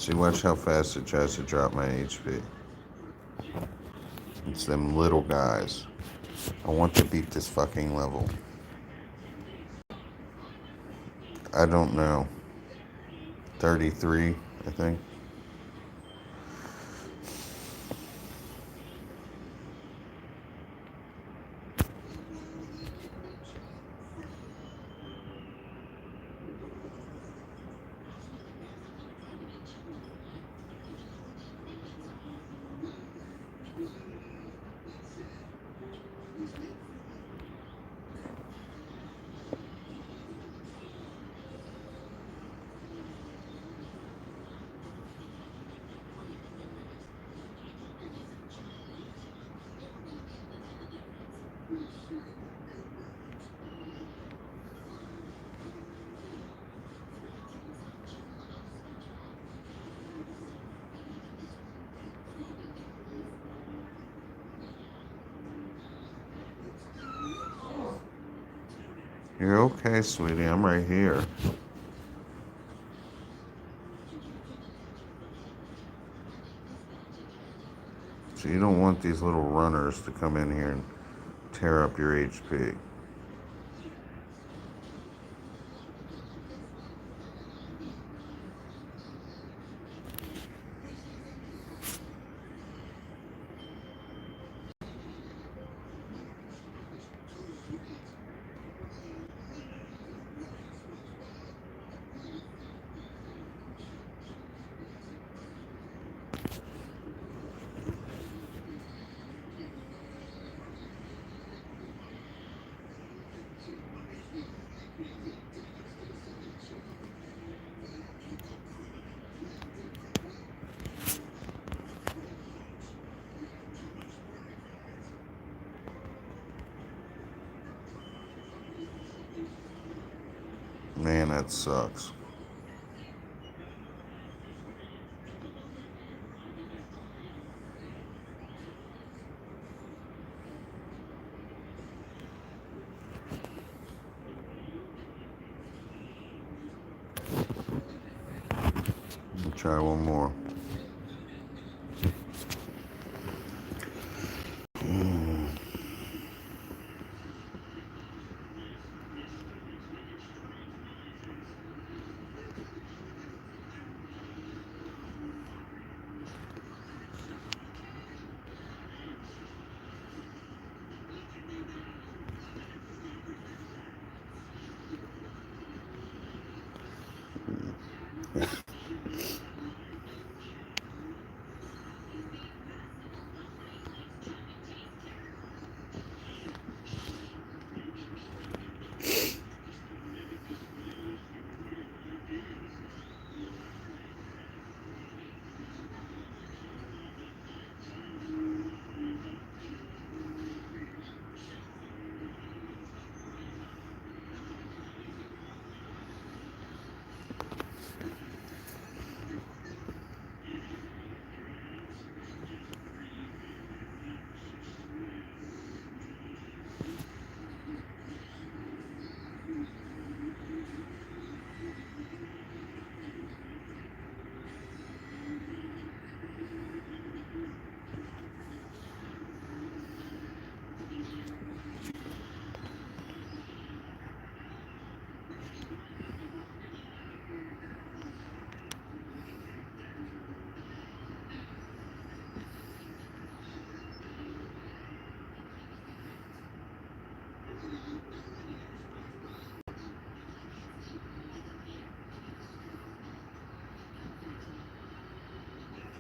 See, watch how fast it tries to drop my HP. It's them little guys. I want to beat this fucking level. I don't know. 33, I think. You're okay, sweetie. I'm right here. So you don't want these little runners to come in here and tear up your HP. Man, that sucks. I'll try one more.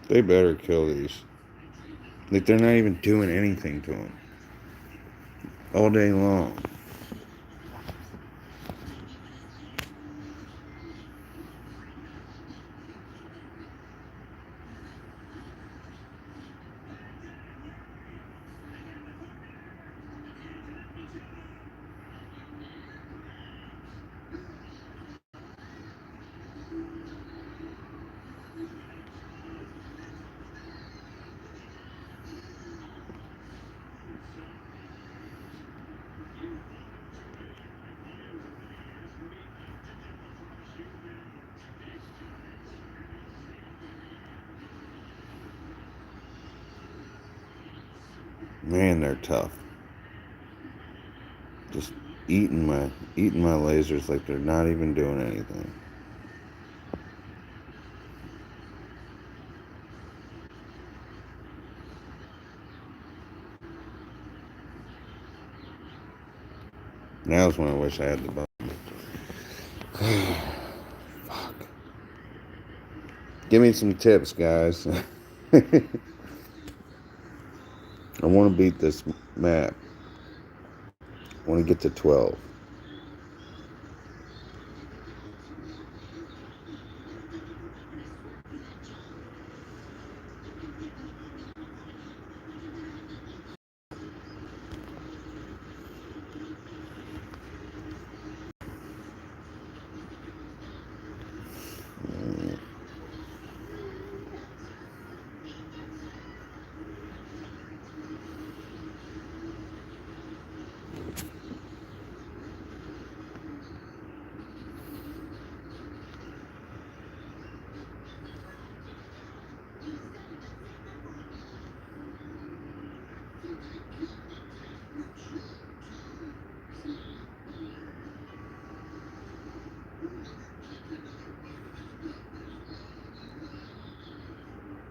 They better kill these. Like, they're not even doing anything to them. All day long. Man, they're tough. Just eating my lasers like they're not even doing anything. Now's when I wish I had the button. Fuck. Give me some tips, guys. I want to beat this map. I want to get to 12.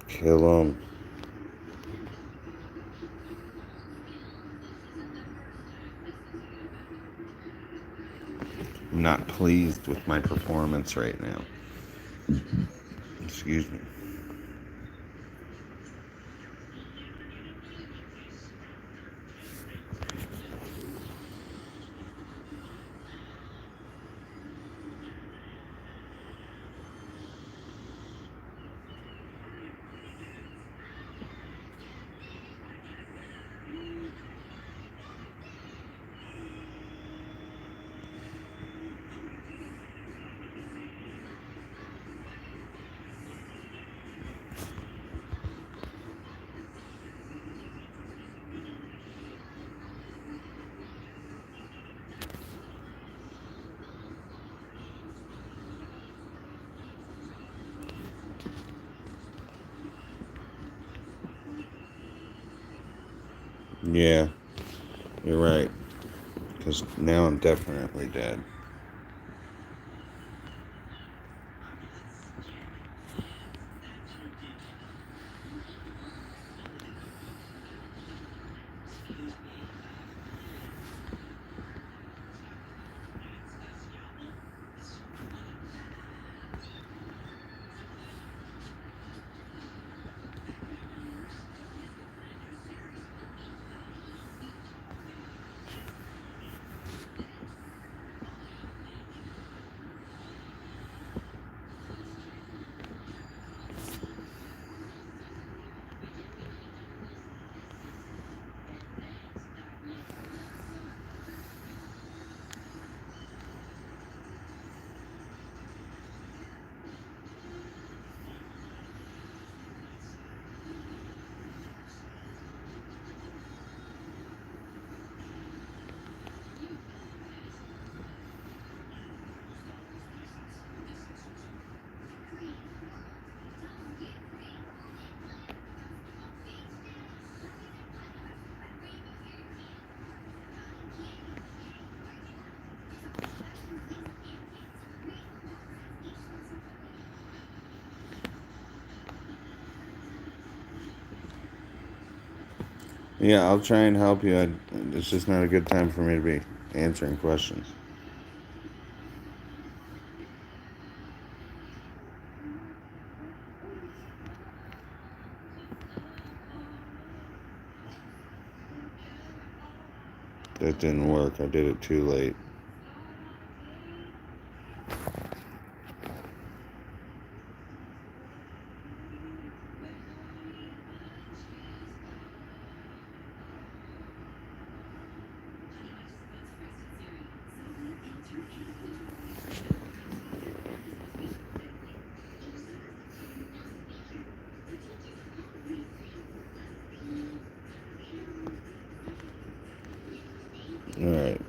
Kill them. I'm not pleased with my performance right now. Excuse me. Yeah, you're right. Because now I'm definitely dead. Yeah, I'll try and help you. It's just not a good time for me to be answering questions. That didn't work. I did it too late. All right.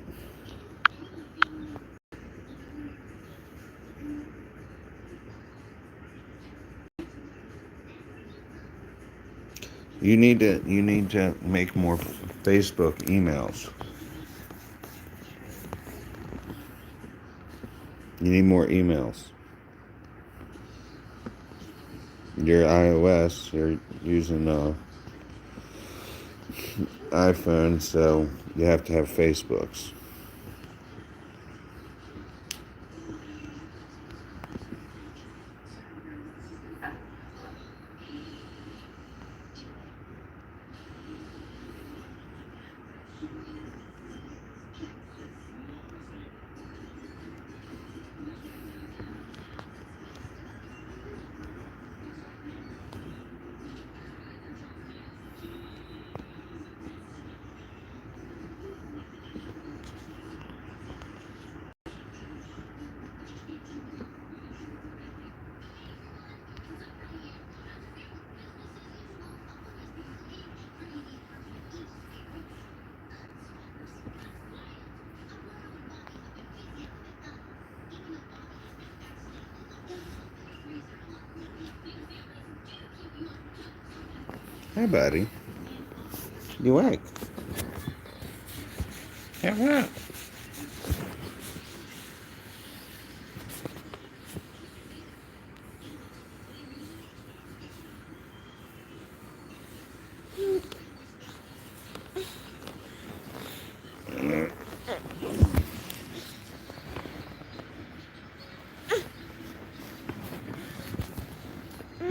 You need to make more Facebook emails. You need more emails. Your iOS, you're using iPhone, so you have to have Facebooks. Hey, buddy. You awake? Yeah, what?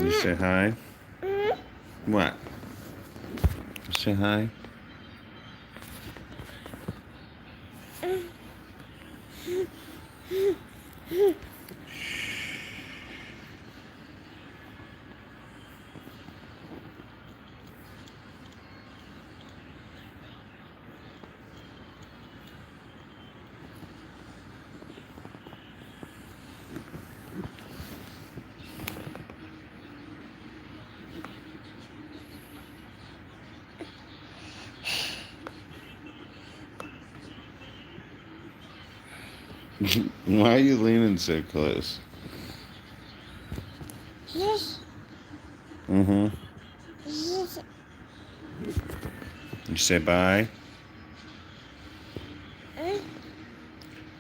You say hi? What? You say hi? Why are you leaning so close? Mm-hmm. You say bye?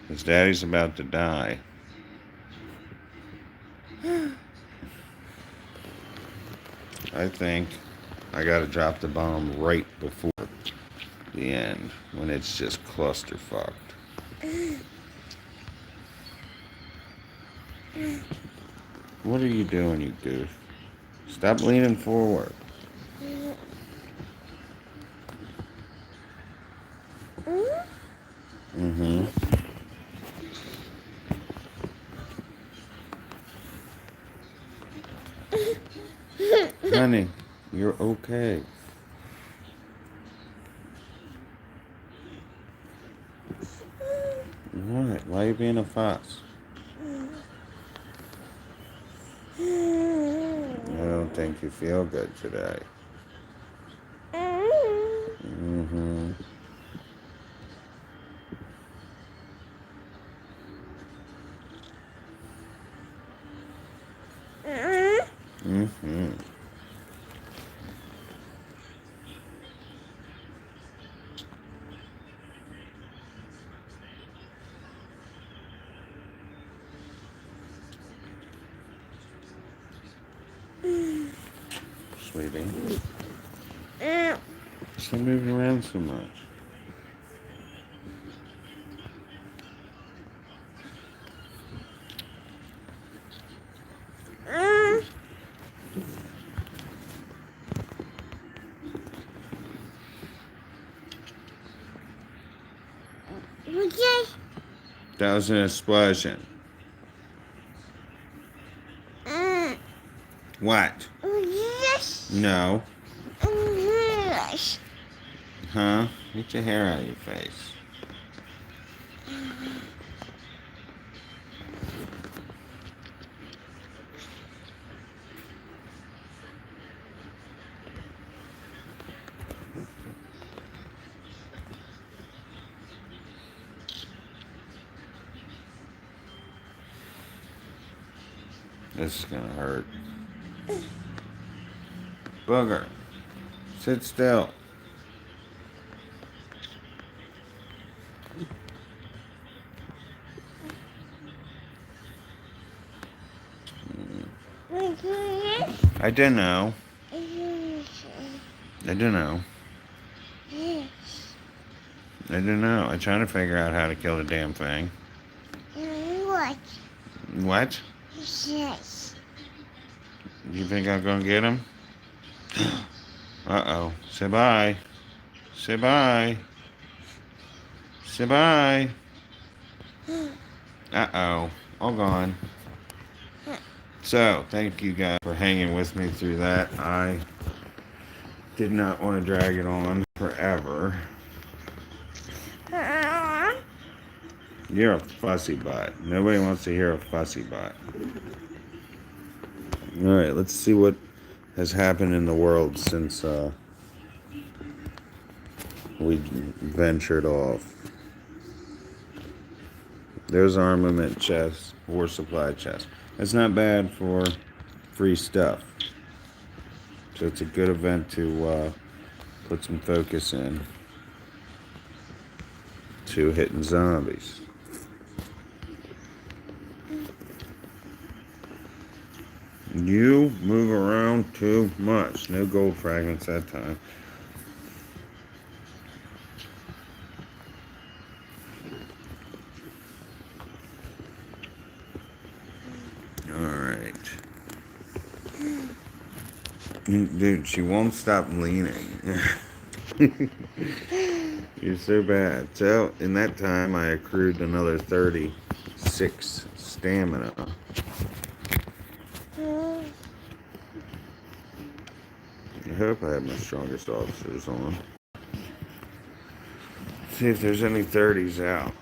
Because Daddy's about to die. I think I gotta drop the bomb right before the end, when it's just clusterfucked. What are you doing, you goof? Stop leaning forward. Mm-hmm. Honey, you're okay. What? Why are you being a fuss? I don't think you feel good today. Mm-hmm. Mm-hmm. Sweetie. Stop moving around so much. That was an explosion. What? Yes. No. Yes. Huh? Get your hair out of your face. This is gonna hurt. Booger, sit still. I don't know. I don't know. I don't know. I'm trying to figure out how to kill the damn thing. What? What? Yes. You think I'm gonna get him? Uh-oh. Say bye. Say bye. Say bye. Uh-oh. All gone. So, thank you guys for hanging with me through that. I did not want to drag it on forever. You're a fussy butt. Nobody wants to hear a fussy butt. Alright, let's see what has happened in the world since we ventured off. There's armament chest, war supply chest. That's not bad for free stuff. So it's a good event to put some focus in to hitting zombies. You move around too much. No gold fragments that time. Alright. Dude, she won't stop leaning. You're so bad. So, in that time, I accrued another 36 stamina. I hope I have my strongest officers on. See if there's any 30s out.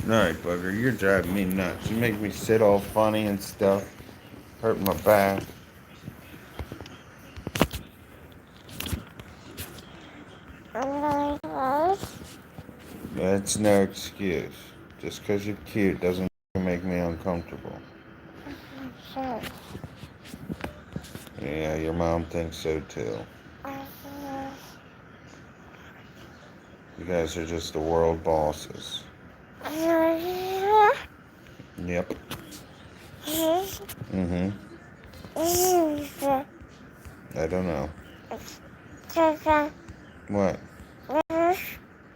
Alright, bugger, you're driving me nuts. You make me sit all funny and stuff. Hurt my back. That's no excuse. Just because you're cute doesn't make me uncomfortable. Yeah, your mom thinks so too. You guys are just the world bosses. Yep. Mm-hmm. I don't know. What?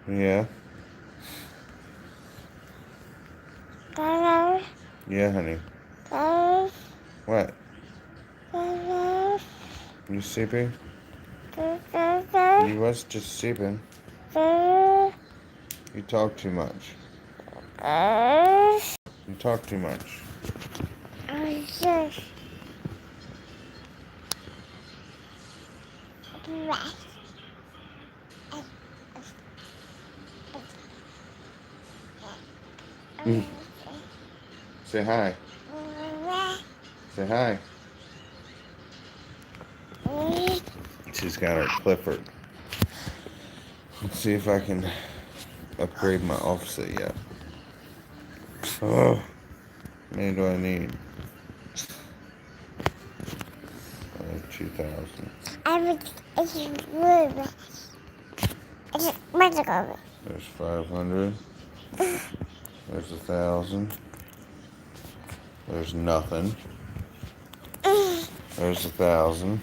Yeah? Yeah, honey. What? You sleeping? You was just sleeping. You talk too much. You talk too much. Say hi. Say hi. She's got her Clifford. Let's see if I can upgrade my officer yet. Oh, how many do I need? 2,000. There's 500. There's 1,000. There's nothing. There's 1,000.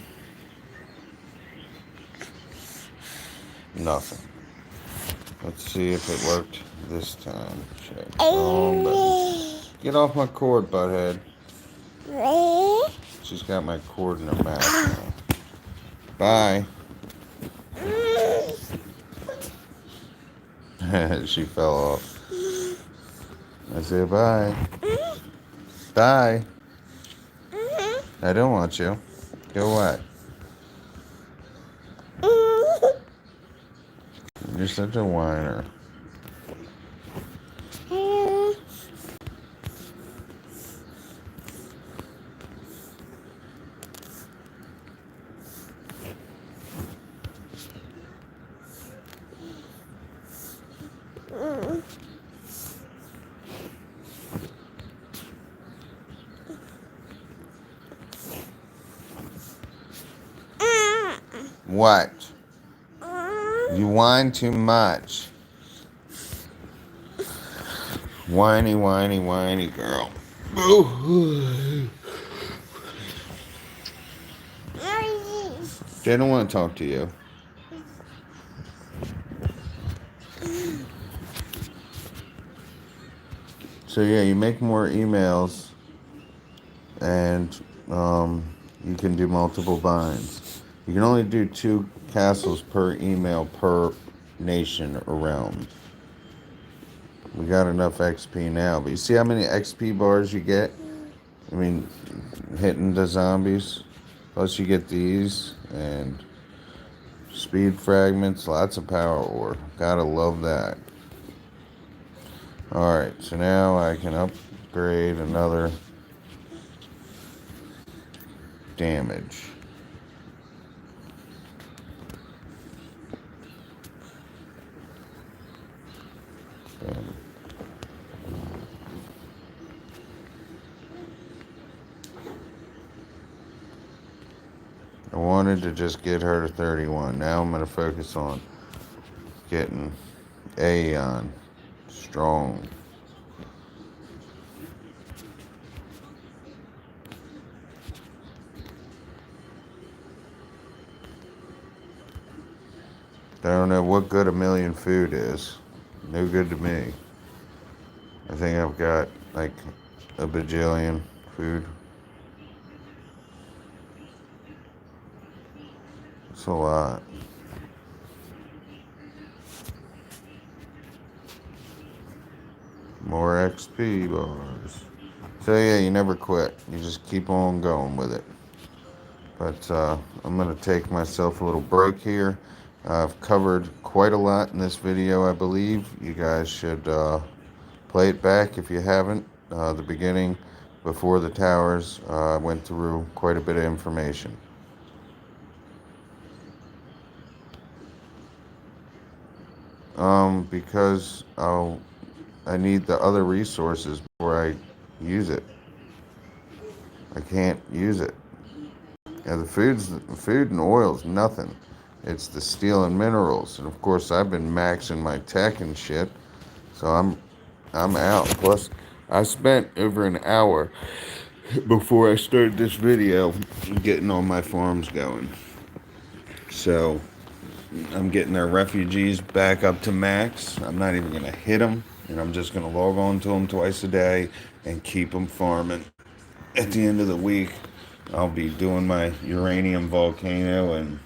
Nothing. Let's see if it worked this time. Check. Wrong button. Get off my cord, butthead. She's got my cord in her mouth now. Bye. She fell off. I said bye. Bye. I don't want you. Go away. You're such a whiner. What? You whine too much. Whiny, whiny, whiny girl. They don't want to talk to you. So yeah, you make more emails, and you can do multiple binds. You can only do 2 castles per email per nation or realm. We got enough XP now, but you see how many XP bars you get? I mean, hitting the zombies. Plus you get these and speed fragments, lots of power ore. Gotta love that. Alright, so now I can upgrade another damage. I wanted to just get her to 31. Now I'm going to focus on getting Aeon strong. I don't know what good a million food is. No good to me. I think I've got like a bajillion food. It's a lot. More XP bars. So yeah, you never quit. You just keep on going with it. But I'm going to take myself a little break here. I've covered quite a lot in this video, I believe. You guys should play it back if you haven't. The beginning, before the towers, I went through quite a bit of information. Because I need the other resources before I use it. I can't use it. Yeah, the food and oil's nothing. It's the steel and minerals, and of course I've been maxing my tech and shit, so I'm out. Plus, I spent over an hour before I started this video getting all my farms going. So I'm getting our refugees back up to max. I'm not even gonna hit them, and I'm just gonna log on to them twice a day and keep them farming. At the end of the week, I'll be doing my uranium volcano and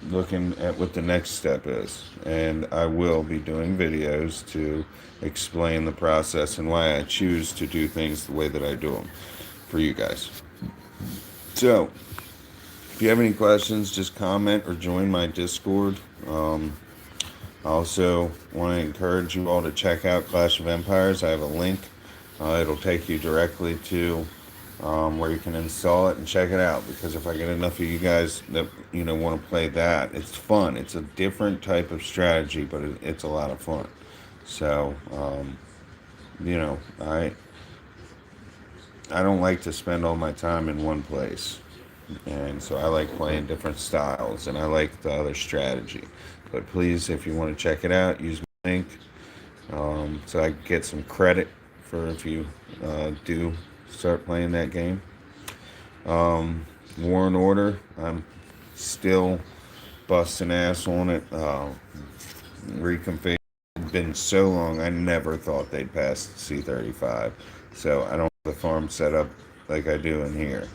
looking at what the next step is. And I will be doing videos to explain the process and why I choose to do things the way that I do them for you guys. So, if you have any questions, just comment or join my Discord. I also want to encourage you all to check out Clash of Empires. I have a link. It'll take you directly to where you can install it and check it out, because if I get enough of you guys that want to play that, it's fun. It's a different type of strategy, but it's a lot of fun. So I don't like to spend all my time in one place, and so I like playing different styles, and I like the other strategy. But please, if you want to check it out, use my link so I can get some credit for if you do start playing that game. War and Order, I'm still busting ass on it. Reconfigured been so long. I never thought they'd pass C35. So I don't have the farm set up like I do in here.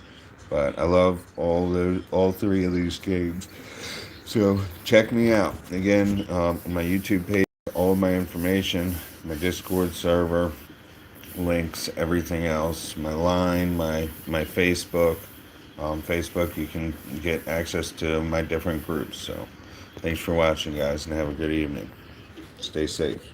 But I love all three of these games. So check me out again on my YouTube page. All of my information, my Discord server, links, everything else, my line, my Facebook. Facebook, you can get access to my different groups. So thanks for watching, guys, and have a good evening. Stay safe.